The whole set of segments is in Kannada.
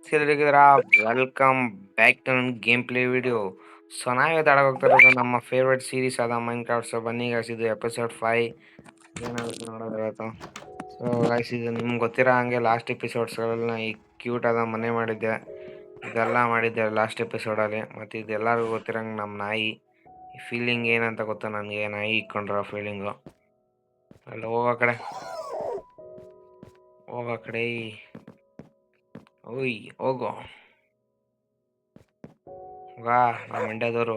ಹೇಗಿದ್ದೀರಾ? ವೆಲ್ಕಮ್ ಬ್ಯಾಕ್ ಟು ನನ್ನ ಗೇಮ್ ಪ್ಲೇ ವಿಡಿಯೋ. ಸೊ ನಾವಿವತ್ತು ಆಡೋಕೆ ಹೋಗ್ತಾ ಇರೋದು ನಮ್ಮ ಫೇವ್ರೆಟ್ ಸೀರೀಸ್ ಆದ ಮೈನ್ಕ್ರಾಫ್ಟ್. ಸೊ ಬನ್ನಿ ಗಾಯ್ಸ್, ಇದು ಎಪಿಸೋಡ್ 5 ಏನಾಗುತ್ತೆ ನೋಡೋದು ಇವತ್ತು. ಸೊ ಗಾಯ್ಸ್, ಇದು ನಿಮ್ಗೆ ಗೊತ್ತಿರೋ ಹಂಗೆ ಲಾಸ್ಟ್ ಎಪಿಸೋಡ್ಸ್ಗಳನ್ನ ಈ ಕ್ಯೂಟ್ ಆದ ಮನೆ ಮಾಡಿದ್ದೆ, ಇದೆಲ್ಲ ಮಾಡಿದ್ದೆ ಲಾಸ್ಟ್ ಎಪಿಸೋಡಲ್ಲಿ. ಮತ್ತು ಇದೆಲ್ಲರಿಗೂ ಗೊತ್ತಿರೋಂಗೆ ನಮ್ಮ ನಾಯಿ ಈ ಫೀಲಿಂಗ್ ಏನಂತ ಗೊತ್ತು ನನಗೆ, ನಾಯಿ ಇಟ್ಕೊಂಡ್ರೋ ಫೀಲಿಂಗು. ಅಲ್ಲಿ ಹೋಗೋ ಕಡೆ ಓಯ್ ಹೋಗೋ ವಾ. ನಮ್ಮ ಮಂಡ್ಯದವರು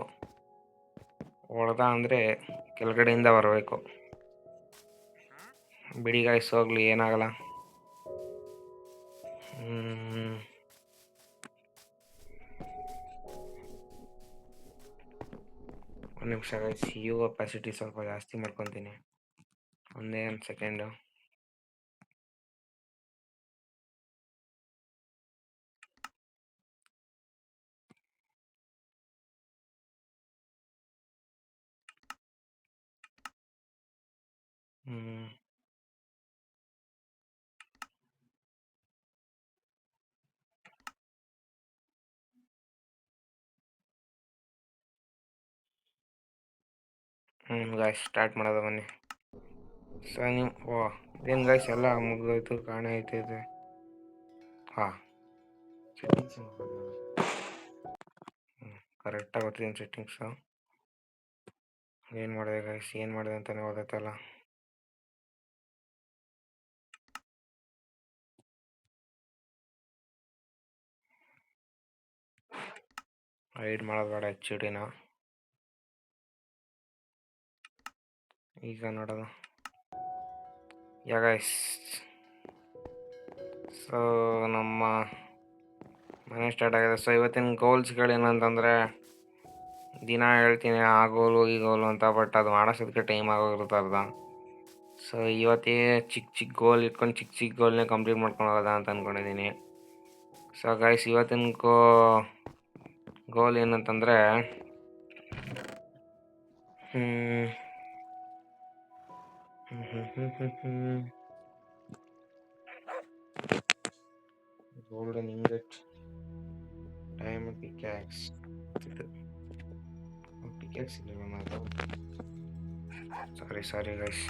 ಹೊಡೆದ ಅಂದರೆ ಕೆಳಗಡೆಯಿಂದ ಬರಬೇಕು. ಬಿಡಿ ಗಾಯ್ಸ್, ಹೋಗ್ಲಿ, ಏನಾಗಲ್ಲ. ಒಂದು ನಿಮಿಷ ಗಾಯ್ಸ್, ಯು ಕೆಪಾಸಿಟಿ ಸ್ವಲ್ಪ ಜಾಸ್ತಿ ಮಾಡ್ಕೊತೀನಿ. ಒಂದೇ ಒಂದು ಸೆಕೆಂಡು. ಗಾಯ್ಸ್, ಸ್ಟಾರ್ಟ್ ಮಾಡೋದು ಬನ್ನಿ. ಸೊ ನೀವು ಏನು ಗಾಯ್ಸ್, ಎಲ್ಲ ಮುಗಿದೋಯ್ತು, ಕಾಣೆ ಐತೈತೆ. ಹಾಂ, ಸೆಟ್ಟಿಂಗ್ಸ್ ಕರೆಕ್ಟಾಗಿ ಗೊತ್ತಿದ್ದೀನಿ ಸೆಟ್ಟಿಂಗ್ಸು. ಏನು ಮಾಡಿದೆ ಗಾಯ್ಸ್, ಏನು ಮಾಡಿದೆ ಅಂತಲೇ ಓದತ್ತಲ್ಲ. ಹೈಡ್ ಮಾಡೋದು ಬೇಡ HUDನ. ಈಗ ನೋಡೋದು ಯಾ ಗಾಯ್ಸ್. ಸೊ ನಮ್ಮ ಮನೆ ಸ್ಟಾರ್ಟ್ ಆಗಿದೆ. ಸೊ ಇವತ್ತಿನ ಗೋಲ್ಸ್ಗಳೇನಂತಂದರೆ, ದಿನ ಹೇಳ್ತೀನಿ ಆ ಗೋಲು ಈ ಗೋಲು ಅಂತ, ಬಟ್ ಅದು ಮಾಡೋಷ್ಟೊತ್ತಿಗೆ ಟೈಮ್ ಆಗೋಗಿರುತ್ತೆ ಅರ್ಧ. ಸೊ ಇವತ್ತೇ ಚಿಕ್ಕ ಗೋಲ್ ಇಟ್ಕೊಂಡು ಚಿಕ್ಕ ಗೋಲ್ನೇ ಕಂಪ್ಲೀಟ್ ಮಾಡ್ಕೊಂಡು ಹೋಗೋದ ಅಂತ ಅಂದ್ಕೊಂಡಿದ್ದೀನಿ. ಸೊ ಗೈಸ್, ಇವತ್ತಿನ ಗೋಲ್ ಏನಂತಂದರೆ, ಗೋಲ್ಡನ್ ಇಂಗಟ್, ಡೈಮಂಡ್ ಪಿಕ್ಯಾಕ್ಸ್. ಪಿಕ್ಯಾಕ್ಸ್ ಇಲ್ಲ ಮಾತು, ಸಾರಿ ಗೈಸ್.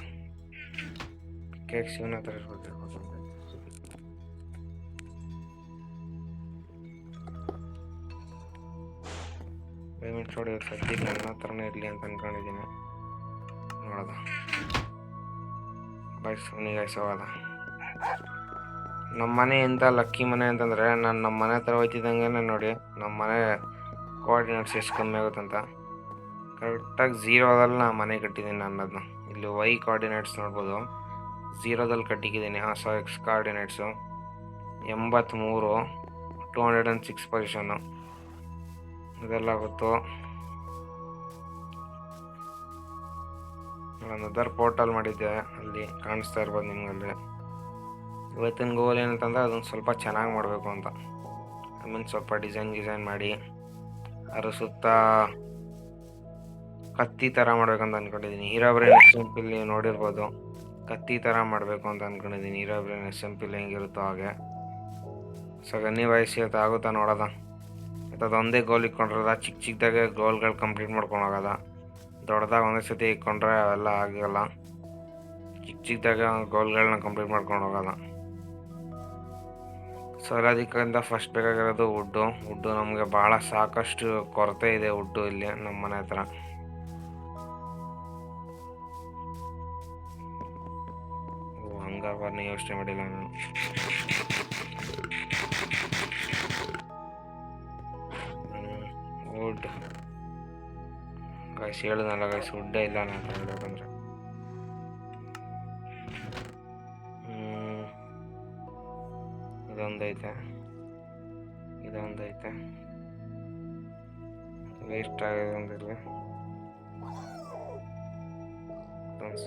ಪಿಕ್ಯಾಕ್ಸ್ ಇವನ ಹತ್ರ ಇರ್ಬೇಕು. ಡೈಮಂಡ್ ಸೋಡಿ ಸದ್ಯಕ್ಕೆ ನನ್ನ ಹತ್ರನೇ ಇರಲಿ ಅಂತ ಅಂದ್ಕೊಂಡಿದ್ದೀನಿ. ನೋಡೋದ ಗೈಸ್, ಹೋಗೋದ. ನಮ್ಮ ಮನೆ ಎಂಥ ಲಕ್ಕಿ ಮನೆ ಅಂತಂದರೆ, ನಾನು ನಮ್ಮ ಮನೆ ಹತ್ರ ಹೋಯ್ತಿದ್ದಂಗೆ ನೋಡಿ ನಮ್ಮ ಮನೆ ಕೋಆರ್ಡಿನೇಟ್ಸ್ ಎಷ್ಟು ಕಮ್ಮಿ ಆಗುತ್ತಂತ. ಕರೆಕ್ಟಾಗಿ 0ದಲ್ಲಿ ನಾನು ಮನೆ ಕಟ್ಟಿದ್ದೀನಿ. ನಾನು ಅದನ್ನ ಇಲ್ಲಿ Y ಕೋಆರ್ಡಿನೇಟ್ಸ್ ನೋಡ್ಬೋದು, 0ದಲ್ಲಿ ಕಟ್ಟಿದ್ದೀನಿ. ಸೊ X ಕೋಆರ್ಡಿನೇಟ್ಸು 83, 206 ಪೊಸಿಷನ್ನು, ಇದೆಲ್ಲ ಗೊತ್ತು. ನಾನು ಅದರ್ ಪೋರ್ಟಲ್ ಮಾಡಿದ್ದೆ, ಅಲ್ಲಿ ಕಾಣಿಸ್ತಾ ಇರ್ಬೋದು ನಿಮಗಲ್ಲಿ. ಇವತ್ತಿನ ಗೋಲ್ ಏನಂತಂದರೆ, ಅದನ್ನು ಸ್ವಲ್ಪ ಚೆನ್ನಾಗಿ ಮಾಡಬೇಕು ಅಂತ. ಸ್ವಲ್ಪ ಡಿಸೈನ್ ಮಾಡಿ ಅದ್ರ ಸುತ್ತ ಕತ್ತಿ ಥರ ಮಾಡ್ಬೇಕಂತ ಅಂದ್ಕೊಂಡಿದ್ದೀನಿ. ಹೀರೋಬ್ರೇನ್ ಎಕ್ಸಾಂಪಲ್ ನೀವು ನೋಡಿರ್ಬೋದು, ಕತ್ತಿ ಥರ ಮಾಡಬೇಕು ಅಂತ ಅಂದ್ಕೊಂಡಿದ್ದೀನಿ. ಹೀರೋಬ್ರೇನ್ ಎಕ್ಸಾಂಪಲ್ ಹೆಂಗಿರುತ್ತೋ ಹಾಗೆ. ಸೊ ಗನ್ನಿ ವಯಸ್ಸು ಆಗುತ್ತಾ ನೋಡೋದ. ಅದೊಂದೇ ಗೋಲ್ ಇಟ್ಕೊಂಡ್ರದ, ಚಿಕ್ಕದಾಗೆ ಗೋಲ್ಗಳು ಕಂಪ್ಲೀಟ್ ಮಾಡ್ಕೊಂಡು ಹೋಗೋದ. ದೊಡ್ಡದಾಗ ಒಂದೇ ಸತಿ ಇಟ್ಕೊಂಡ್ರೆ ಅವೆಲ್ಲ ಆಗಲ್ಲ. ಚಿಕ್ಕದಾಗೆ ಗೋಲ್ಗಳನ್ನ ಕಂಪ್ಲೀಟ್ ಮಾಡ್ಕೊಂಡು ಹೋಗೋದ. ಸೊ ಅದಕ್ಕಿಂತ ಫಸ್ಟ್ ಬೇಕಾಗಿರೋದು ವುಡ್ಡು. ನಮಗೆ ಭಾಳ ಸಾಕಷ್ಟು ಕೊರತೆ ಇದೆ ವುಡ್ಡು ಇಲ್ಲಿ ನಮ್ಮ ಮನೆ ಹತ್ರ. ಹಂಗಾಗ ಯೋಚನೆ ಮಾಡಿಲ್ಲ ನಾನು. ವುಡ್ ಗಾಯ್ಸ್, ಹೇಳಿದ್ನಲ್ಲ ಗಾಯ್ಸ್, ವುಡ್ಡೇ ಇಲ್ಲ ನಾನು ಹೇಳ್ಬೇಕಂದ್ರೆ. ಇದೊಂದೈತೆ ವೇಸ್ಟ್ ಆಗಿದೆ ಒಂದಿರಲಿ. ಇದೊಂದು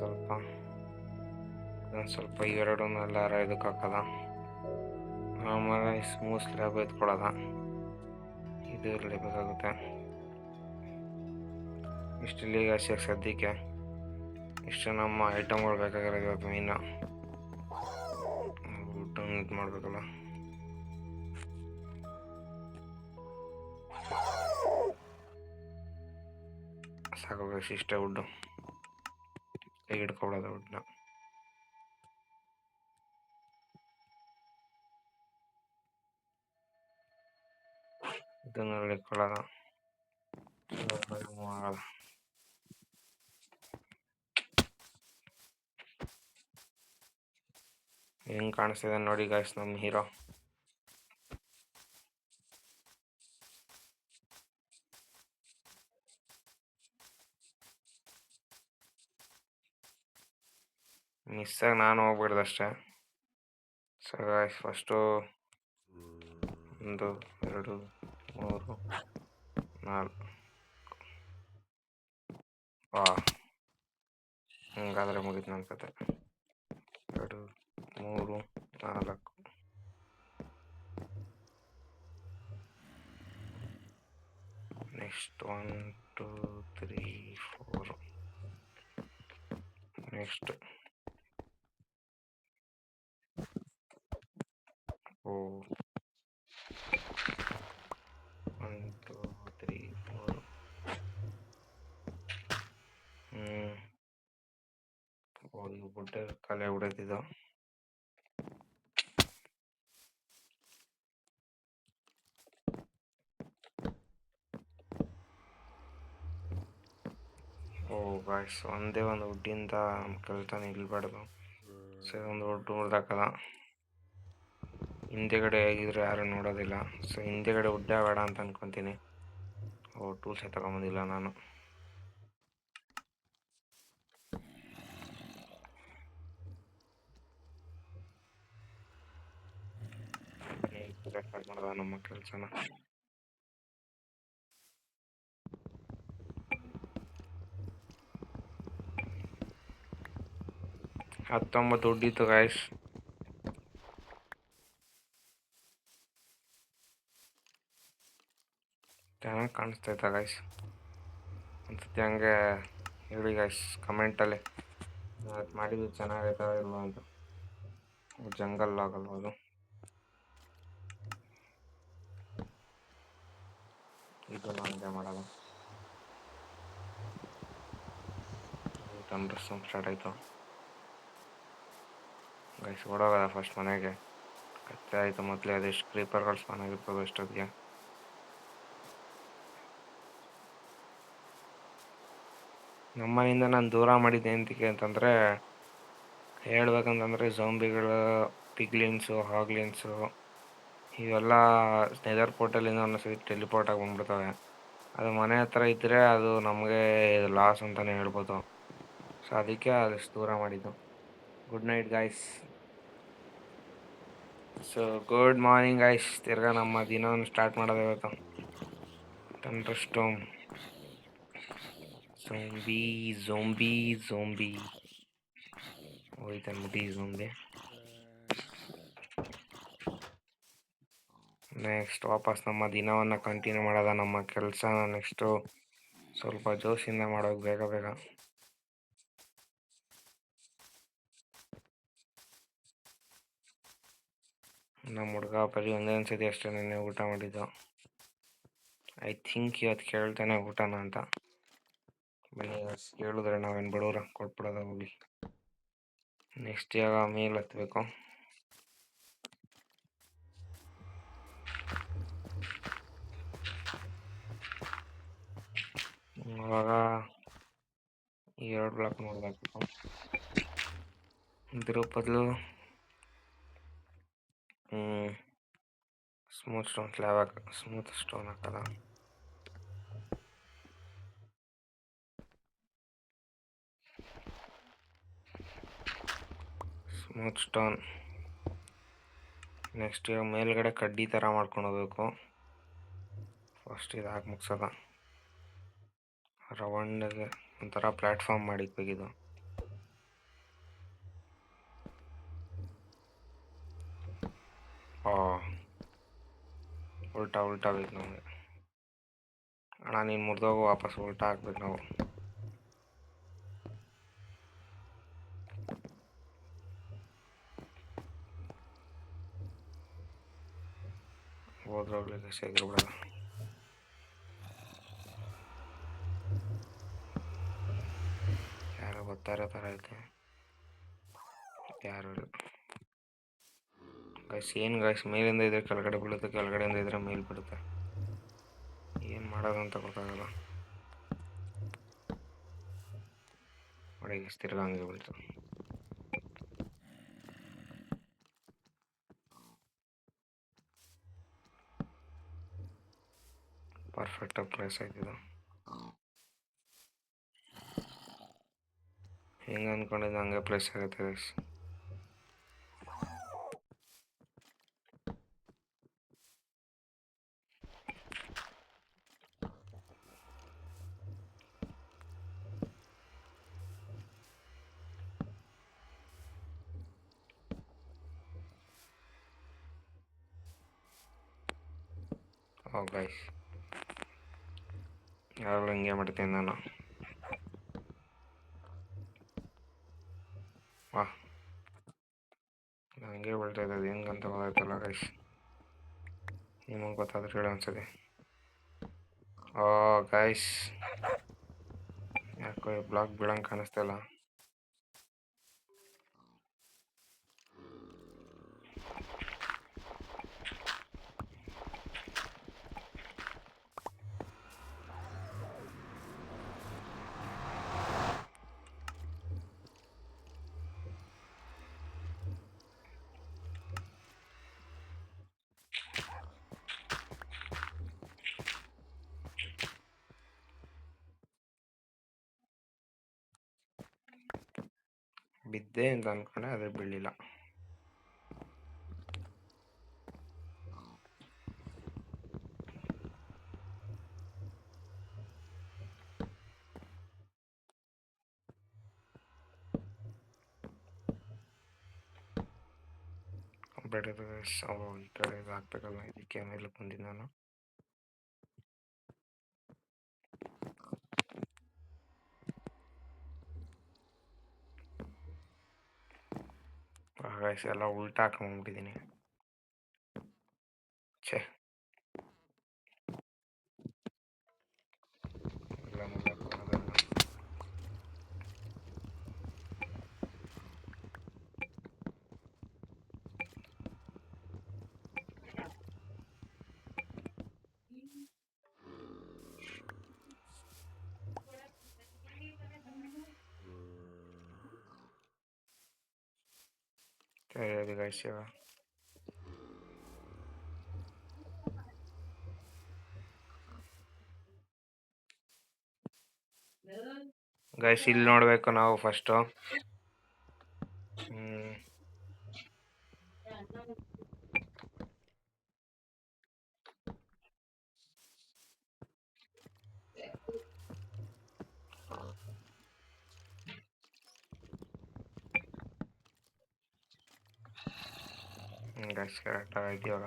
ಸ್ವಲ್ಪ ಇವೆರಡನ್ನೆಲ್ಲ ಇದಕ್ಕೆ ಹಾಕೋದ. ಆಮೇಲೆ ಸ್ಮೂತ್ ಸ್ಲ್ಯಾಬ್ ಎತ್ಕೊಳ್ಳೋದ. ಇದು ಇರಲೇಬೇಕಾಗುತ್ತೆ. ಇಷ್ಟಿಲ್ಲಿ ಗಾಯ್ಸ್, ಸದ್ಯಕ್ಕೆ ಇಷ್ಟು ನಮ್ಮ ಐಟಮ್ಗಳು ಬೇಕಾಗಿರೋದು ಇವತ್ತು ಮೈನು. ವುಡ್ಡನ್ನು ಇದು ಮಾಡಬೇಕಲ್ಲ. ಸಾಕು ಗೈಸ್, ಇಷ್ಟೇ ವುಡ್ಡು. ಕೈ ಹಿಡ್ಕೊಬಿಡೋದು ವುಡ್ನ. ಇದನ್ನ ಹಿಡ್ಕೊಳ್ಳೋದು. ಹೆಂಗ್ ಕಾಣಿಸ್ತಿದೆ ನೋಡಿ ಗಾಯ್ಸ್ ನಮ್ಮ ಹೀರೋ. ಮಿಸ್ಸಾಗಿ ನಾನು ಹೋಗ್ಬಿಡ್ದಷ್ಟೇ. So guys first 1 2 3 4. ಹಂಗಾದ್ರೆ ಮುಗೀತು ನನ್ನ ಕತೆ. 2 3 4. ನೆಕ್ಸ್ಟ್ 1 2 3 4. ನೆಕ್ಸ್ಟ್ 4 1 2 3 4. ಒಂದು ಬುಡ್ಡೆ ಕಲೆ ಹೊಡೆದಿದ್ದು. ಗಾಯ್ಸ್ ಒಂದೇ ಒಂದು ವುಡ್ಡಿಂದ ಕೆಲಸ ನಿಲ್ಬಾರ್ದು. ಸೊ ಒಂದು ವುಡ್ ಮುರಿದಾಕಲ್ಲ. ಹಿಂದೆಗಡೆ ಆಗಿದ್ರೆ ಯಾರು ನೋಡೋದಿಲ್ಲ. ಸೊ ಹಿಂದೆಗಡೆ ವುಡ್ಡೇ ಬೇಡ ಅಂತ ಅನ್ಕೊತೀನಿ. ಟೂಲ್ಸೇ ತಗೊಂಬಂದಿಲ್ಲ ನಾನು. ಸ್ಟಾರ್ಟ್ ಮಾಡೋದ ನಮ್ಮ ಕೆಲಸನ. ಹತ್ತೊಂಬತ್ತು ದುಡ್ಡಿತ್ತು ಗಾಯ್ಸ್. ಚೆನ್ನಾಗಿ ಕಾಣಿಸ್ತೈತಾ ಗಾಯ್ಸ್? ಅನ್ಸುತ್ತೆ ಹಂಗೆ ಹೇಳಿ ಗಾಯ್ಸ್ ಕಮೆಂಟಲ್ಲಿ. ಅದು ಮಾಡಿದ್ದು ಚೆನ್ನಾಗೈತಾ ಇಲ್ವಾ ಅಂತ. ಜಂಗಲ್ ಆಗಲ್ವ ಅದು? ಇದು ಹಂಗೆ ಮಾಡೋದು. ಥಂಡರ್ ಸ್ಟಾರ್ಮ್ ಸ್ಟಾರ್ಟ್ ಆಯಿತು ಗೈಸ್. ಓಡೋಗೋದ ಫಸ್ಟ್ ಮನೆಗೆ. ಕತ್ತೆ ಆಯಿತು ಮೊದಲೇ. ಅದೆಷ್ಟು ಕ್ರೀಪರ್ಗಳು ಸ್ಪಾನ್ ಆಗಿರ್ತದೆ ಅಷ್ಟೊತ್ತಿಗೆ. ನಮ್ಮನೆಯಿಂದ ನಾನು ದೂರ ಮಾಡಿದ್ದೆ ಎಂತಕ್ಕೆ ಅಂತಂದರೆ, ಹೇಳ್ಬೇಕಂತಂದರೆ ಝಾಂಬಿಗಳು, ಪಿಗ್ಲಿನ್ಸು, ಹಾಗ್ಲಿನ್ಸು ಇವೆಲ್ಲ ನೆದರ್ ಪೋರ್ಟಲಿಂದ ಒಂದೊಂದ್ಸರಿ ಟೆಲಿಪೋರ್ಟ್ ಆಗಿ ಬಂದ್ಬಿಡ್ತವೆ. ಅದು ಮನೆ ಹತ್ರ ಇದ್ದರೆ ಅದು ನಮಗೆ ಲಾಸ್ ಅಂತಲೇ ಹೇಳ್ಬೋದು. ಸೊ ಅದಕ್ಕೆ ಅದಷ್ಟು ದೂರ ಮಾಡಿದ್ದು. Good night guys. So good morning guys. ತಿರ್ಗಾ ನಮ್ಮ ದಿನವನ್ನು ಸ್ಟಾರ್ಟ್ ಮಾಡೋದು ಇವತ್ತು. Thunderstorm. ಝೋಂಬಿ ಹೋಯ್ತನ್ಬಿಟ್ಟು ಝೋಂಬಿ. ನೆಕ್ಸ್ಟ್ ವಾಪಸ್ ನಮ್ಮ ದಿನವನ್ನು ಕಂಟಿನ್ಯೂ ಮಾಡೋದ. ನಮ್ಮ ಕೆಲಸನ ನೆಕ್ಸ್ಟು ಸ್ವಲ್ಪ ಜೋಶಿಂದ ಮಾಡೋದು ಬೇಗ ಬೇಗ. ನಮ್ಮ ಹುಡುಗ ಬರೀ ಒಂದೇ ಸತಿ ಅಷ್ಟೇ ನೆನ್ನೆ ಊಟ ಮಾಡಿದ್ದು. ಐ ಥಿಂಕ್ ಇವತ್ತು ಕೇಳ್ತಾನೆ ಊಟನ ಅಂತ. ಬನ್ನಿ ಕೇಳಿದ್ರೆ ನಾವೇನು ಬಡವ್ರ ಕೊಟ್ಬಿಡೋದ ಹೋಗಿ. ನೆಕ್ಸ್ಟ್ ಇವಾಗ ಮೇಲೆ ಹತ್ತಬೇಕು. ಇವಾಗ 2 ಬ್ಲಾಕ್ ನೋಡ್ಬೇಕು. ಇದ್ರ ಬದಲು smooth stone slab smooth stone ಹಾಕಲ್ಲ. Smooth stone. ನೆಕ್ಸ್ಟ್ ಇವಾಗ ಮೇಲ್ಗಡೆ ಕಡ್ಡಿ ಥರ ಮಾಡ್ಕೊಂಡು ಹೋಗ್ಬೇಕು. ಫಸ್ಟ್ ಇದು ಹಾಕಿ ಮುಗ್ಸೋದ. ರೌಂಡಿಗೆ ಒಂಥರ ಪ್ಲ್ಯಾಟ್ಫಾರ್ಮ್ ಮಾಡಿಕ್ಬೇಕಿದು. ಉಲ್ಟಾ ಬೇಕು ನಮಗೆ. ಅಣ್ಣ ನೀನು ಮುರಿದೋಗು, ವಾಪಸ್ ಉಲ್ಟಾ ಹಾಕ್ಬೇಕು ನಾವು. ಹೋದ್ರೋಗ್ಲಿಕ್ಕೆ ಸೇರಿಬಿಡೋದು. ಓದ್ತಾ ಇರೋ ಥರ ಐತೆ. ಯಾರು ಇಲ್ಲ ಗೈಸ್. ಏನು ಗೈಸ್, ಮೇಲಿಂದ ಇದ್ರೆ ಕೆಳಗಡೆ ಬೀಳುತ್ತೆ, ಕೆಳಗಡೆಯಿಂದ ಇದ್ರೆ ಮೇಲೆ ಬಿಡುತ್ತೆ. ಏನು ಮಾಡೋದು ಅಂತ ಗೊತ್ತಾಗಲ್ಲ. ನೋಡಿ ಗೈಸ್, ತಿರ್ಗಾ ಹಂಗೆ ಬೀಳ್ತು. ಪರ್ಫೆಕ್ಟಾಗಿ ಪ್ಲೇಸ್ ಆಯ್ತಿದ್ದು. ಹೆಂಗೆ ಅಂದ್ಕೊಂಡಿದ್ದು ಹಂಗೆ ಪ್ಲೇಸ್ ಆಗುತ್ತೆ ಗೈಸ್. ಓ ಗೈಸ್, ಯಾವಾಗಲೂ ಹಿಂಗೆ ಮಾಡ್ತೀನಿ ನಾನು. ವಾಹ್, ಹಂಗೆ ಬೀಳ್ತಾ ಇದ್ದದ್ದು ಹೆಂಗಂತ ಗೊತ್ತಾಯ್ತಲ್ಲ ಗೈಸ್. ನಿಮಗೆ ಗೊತ್ತಾದ್ರೆ ಹೇಳಿ ಅನ್ಸತಿ. ಓ ಗೈಸ್, ಯಾಕೋ ಬ್ಲಾಕ್ ಬೀಳಂಗೆ ಕಾಣಿಸ್ತಾ ಇಲ್ಲ. ಬಿದ್ದೆ ಅಂತ ಅಂದ್ಕೊಂಡೆ, ಆದರೆ ಬೀಳಲಿಲ್ಲ. ಬೆಳೆದು ಗೈಸ್. ಈ ಕಡೆ ಇದು ಹಾಕ್ಬೇಕಲ್ಲ, ಇದಕ್ಕೆ ಮೇಲೆ ಬಂದಿದ್ದು ನಾನು. ಗೈಸ್, ಎಲ್ಲ ಉಲ್ಟಾ ಹಾಕೊಂಡ್ಬಿಟ್ಟಿದ್ದೀನಿ. ಛೇ, ಎಲ್ಲ ಮುಗಿಯೋಕ್ಕಾಗಲ್ಲ. ಹೇಳಿ ಗೈಸ್. ಇವಾಗ ಗೈಸ್, ಇಲ್ಲಿ ನೋಡಬೇಕು ನಾವು ಫಸ್ಟು. ಗೈಸ್, ಕರೆಕ್ಟಾಗಿ ಆಯ್ತು ಇವಾಗ.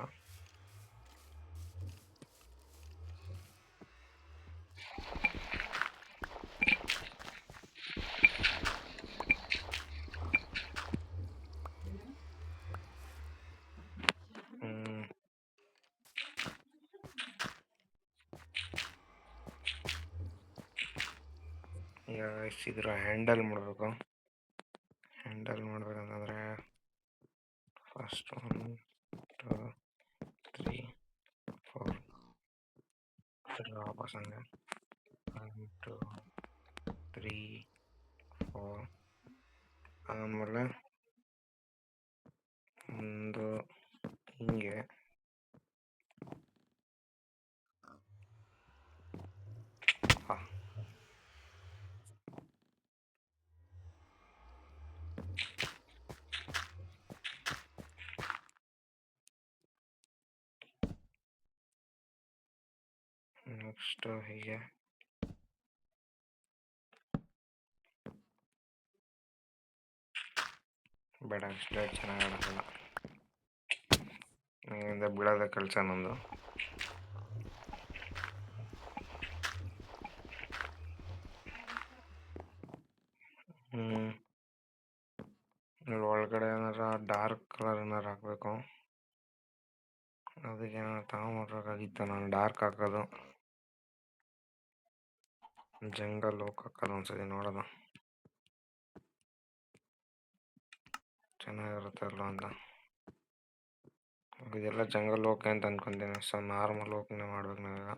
ಈಗ ಗೈಸ್, ಇದ್ರ ಹ್ಯಾಂಡಲ್ ಮಾಡಬೇಕು. ಹ್ಯಾಂಡಲ್ ಮಾಡ್ಬೇಕಂತಂದರೆ ಫಸ್ಟ್ 1 2 3 4 ತಿರ್ಗಾ ವಾಪಸ್ ಹಂಗೆ 1 2 3 4. ಆಮೇಲೆ ಒಂದು ಹಿಂಗೆ ನೆಕ್ಸ್ಟು ಹೀಗೆ ಬೇಡ, ಅಷ್ಟೇ ಚೆನ್ನಾಗಿ ಆಡೋಲ್ಲ. ಇಲ್ಲಿಂದ ಬೀಳೋದ ಕೆಲಸ ನಂದು. ಇಲ್ಲಿ ಒಳಗಡೆ ಏನಾರ ಡಾರ್ಕ್ ಕಲರ್ ಏನಾರು ಹಾಕಬೇಕು. ಅದಕ್ಕೆ ಏನಾರು ತಗೊಂಬರ್ಬೇಕಾಗಿತ್ತು ನಾನು. ಡಾರ್ಕ್ ಹಾಕೋದು, ಜಂಗಲ್ ಹೋಗಿ ಹಾಕೋದು ಒಂದ್ಸತಿ ನೋಡೋದು. ಚೆನ್ನಾಗಿರುತ್ತೆ ಅಲ್ವ ಅಂತ. ಇದೆಲ್ಲ ಜಂಗಲ್ ಓಕೆ ಅಂತ ಅನ್ಕೊಂತೀನಿ. ಸೊ ನಾರ್ಮಲ್ ಓಕೆನೇ ಮಾಡ್ಬೇಕು ನಾವೀಗ.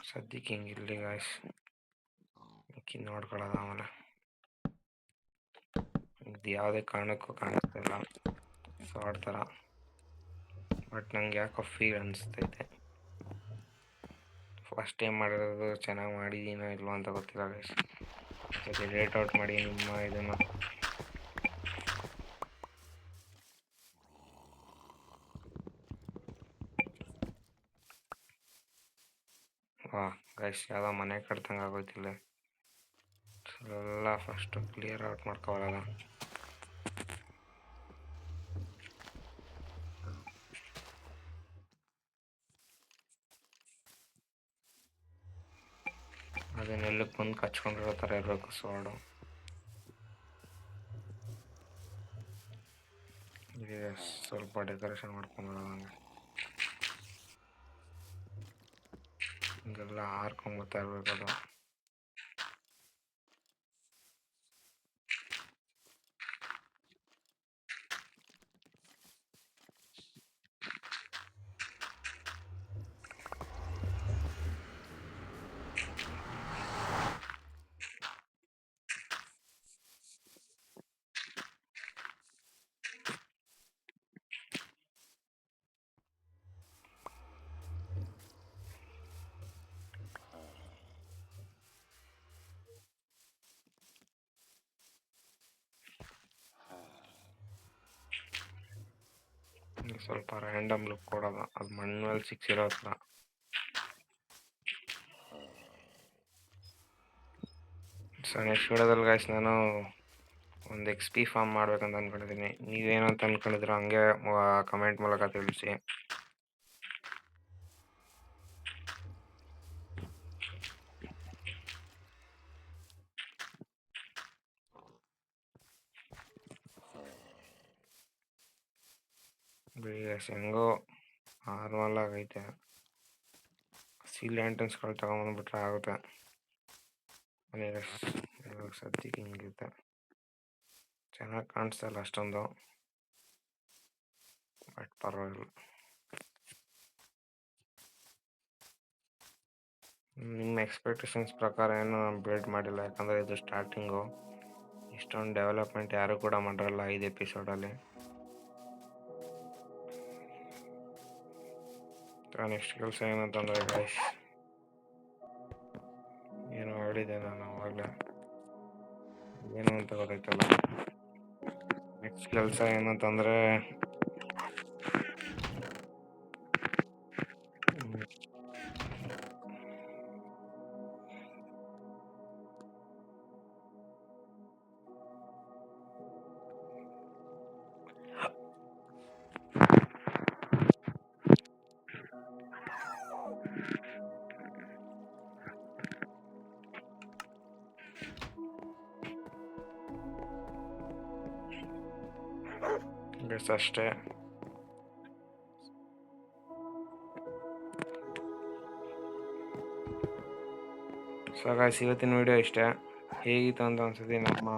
ಸದ್ಯಕ್ಕೆ ಹಿಂಗಿರಲಿ ಗಾಯ್ಸ್, ಮಿಕ್ಕಿ ನೋಡ್ಕೊಳ್ಳೋದು ಆಮೇಲೆ. ಇದು ಯಾವುದೇ ಕಾರಣಕ್ಕೂ ಕಾಣಿಸ್ತಿಲ್ಲ ಸಾಡ್ ಥರ, ಬಟ್ ನಂಗೆ ಯಾಕೋ ಫೀಲ್ ಅನಿಸ್ತೈತೆ. ಫಸ್ಟ್ ಟೈಮ್ ಮಾಡಿರೋದು ಚೆನ್ನಾಗಿ ಮಾಡಿದ್ದೀನೋ ಇಲ್ವೋ ಅಂತ ಗೊತ್ತಿಲ್ಲ ಗೈಸ್. ಸರಿ ರೇಟ್ ಔಟ್ ಮಾಡಿ ನಿಮ್ಮ ಇದನ್ನು. ವಾ ಗೈಸ್, ಯಾವುದೋ ಮನೆ ಕಟ್ದಂಗೆ ಆಗೋಯ್ತಿಲ್ಲ. ಎಲ್ಲ ಫಸ್ಟು ಕ್ಲಿಯರ್ ಔಟ್ ಮಾಡ್ಕೊಬಾರಲ್ಲ. ಅದನ್ನೆಲ್ಲಕ್ಕೆ ಬಂದು ಕಚ್ಕೊಂಡಿರೋ ಥರ ಇರಬೇಕು ಸೋಡು. ಈಗ ಸ್ವಲ್ಪ ಡೆಕೋರೇಷನ್ ಮಾಡ್ಕೊಂಬರೋದು ಹಂಗೆ. ಹಿಂಗೆಲ್ಲ ಹಾರ್ಕೊಂಬತ್ತಾ ಇರ್ಬೇಕು ಅದು. ಸ್ವಲ್ಪ ರ್ಯಾಂಡಮ್ ಲುಕ್ ಕೊಡೋದು, ಅದು ಮಣ್ಣಲ್ಲಿ ಸಿಕ್ಸಿರೋ ಥರ. ಸೊ ನೆಕ್ಸ್ಟ್ ವಿಡಿಯೋದಲ್ಲಿ ಗಾಯ್ಸ್ ನಾನು ಒಂದು XP ಫಾರ್ಮ್ ಮಾಡ್ಬೇಕಂತ ಅಂದ್ಕೊಂಡಿದ್ದೀನಿ. ನೀವೇನಂತ ಅಂದ್ಕೊಂಡಿದ್ರು ಹಂಗೆ ಕಮೆಂಟ್ ಮೂಲಕ ತಿಳಿಸಿ. ಹೆಂಗೋ ನಾರ್ಮಲ್ ಆಗೈತೆ. ಸೀ ಲ್ಯಾಂಟನ್ಸ್ಗಳು ತಗೊಂಬಂದ್ಬಿಟ್ರೆ ಆಗುತ್ತೆ. ಸದ್ಯಕ್ಕೆ ಹಿಂಗಿರುತ್ತೆ, ಚೆನ್ನಾಗಿ ಕಾಣಿಸ್ತಲ್ಲ ಅಷ್ಟೊಂದು, ಬಟ್ ಪರವಾಗಿಲ್ಲ. ನಿಮ್ಮ ಎಕ್ಸ್ಪೆಕ್ಟೇಷನ್ಸ್ ಪ್ರಕಾರ ಏನು ಬಿಲ್ಡ್ ಮಾಡಿಲ್ಲ, ಯಾಕಂದರೆ ಇದು ಸ್ಟಾರ್ಟಿಂಗು. ಇಷ್ಟೊಂದು ಡೆವಲಪ್ಮೆಂಟ್ ಯಾರು ಕೂಡ ಮಾಡಿರಲ್ಲ 5 ಎಪಿಸೋಡಲ್ಲಿ. ನೆಕ್ಸ್ಟ್ ಕೆಲಸ ಏನಂತಂದರೆ ಗೈಸ್, ಏನೋ ಹೇಳಿದೆ ನಾನು ಅವಾಗಲೇ, ಏನು ಅಂತ ಗೊತ್ತಾಯ್ತಲ್ಲ. ನೆಕ್ಸ್ಟ್ ಕೆಲಸ ಏನಂತಂದರೆ ಬೆಸ್ ಅಷ್ಟೇ. ಸೊ ಗಾಯ್ಸ್, ಇವತ್ತಿನ ವಿಡಿಯೋ ಇಷ್ಟೇ. ಹೇಗಿತ್ತು ಅಂತ ಅನ್ಸುತ್ತೆ ನಮ್ಮ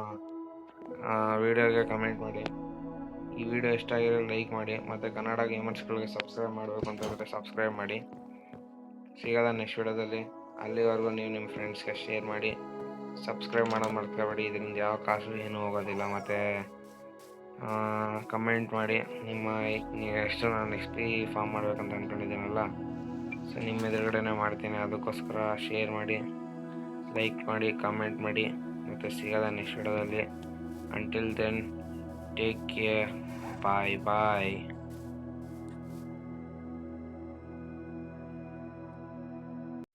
ವಿಡಿಯೋಗೆ ಕಮೆಂಟ್ ಮಾಡಿ. ಈ ವಿಡಿಯೋ ಇಷ್ಟ ಆಗಿರೋ ಲೈಕ್ ಮಾಡಿ, ಮತ್ತು ಕನ್ನಡ ಗೇಮರ್ಸ್ಗಳಿಗೆ ಸಬ್ಸ್ಕ್ರೈಬ್ ಮಾಡಬೇಕು ಅಂತ ಹೇಳಿದ್ರೆ ಸಬ್ಸ್ಕ್ರೈಬ್ ಮಾಡಿ. ಸಿಗೋದ ನೆಕ್ಸ್ಟ್ ವಿಡಿಯೋದಲ್ಲಿ. ಅಲ್ಲಿವರೆಗೂ ನೀವು ನಿಮ್ಮ ಫ್ರೆಂಡ್ಸ್ಗೆ ಶೇರ್ ಮಾಡಿ, ಸಬ್ಸ್ಕ್ರೈಬ್ ಮಾಡೋದು ಮರ್ತ್ಕೊಬೇಡಿ. ಇದರಿಂದ ಯಾವ ಕಾಸು ಏನೂ ಹೋಗೋದಿಲ್ಲ. ಮತ್ತು ಕಮೆಂಟ್ ಮಾಡಿ ನೀವು ಎಷ್ಟು ನಾನು XP ಫಾರ್ಮ್ ಮಾಡ್ಬೇಕಂತ ಅಂದ್ಕೊಂಡಿದ್ದೀನಲ್ಲ, ಸೊ ನಿಮ್ಮ ಎದುರುಗಡೆನೇ ಮಾಡ್ತೀನಿ. ಅದಕ್ಕೋಸ್ಕರ ಶೇರ್ ಮಾಡಿ, ಲೈಕ್ ಮಾಡಿ, ಕಮೆಂಟ್ ಮಾಡಿ. ಮತ್ತು ಸಿಗೋದ ನೆಕ್ಸ್ಟ್ ವಿಡಿಯೋದಲ್ಲಿ. ಅಂಟಿಲ್ ದೆನ್, ಟೇಕ್ ಕೇರ್, ಬಾಯ್ ಬಾಯ್.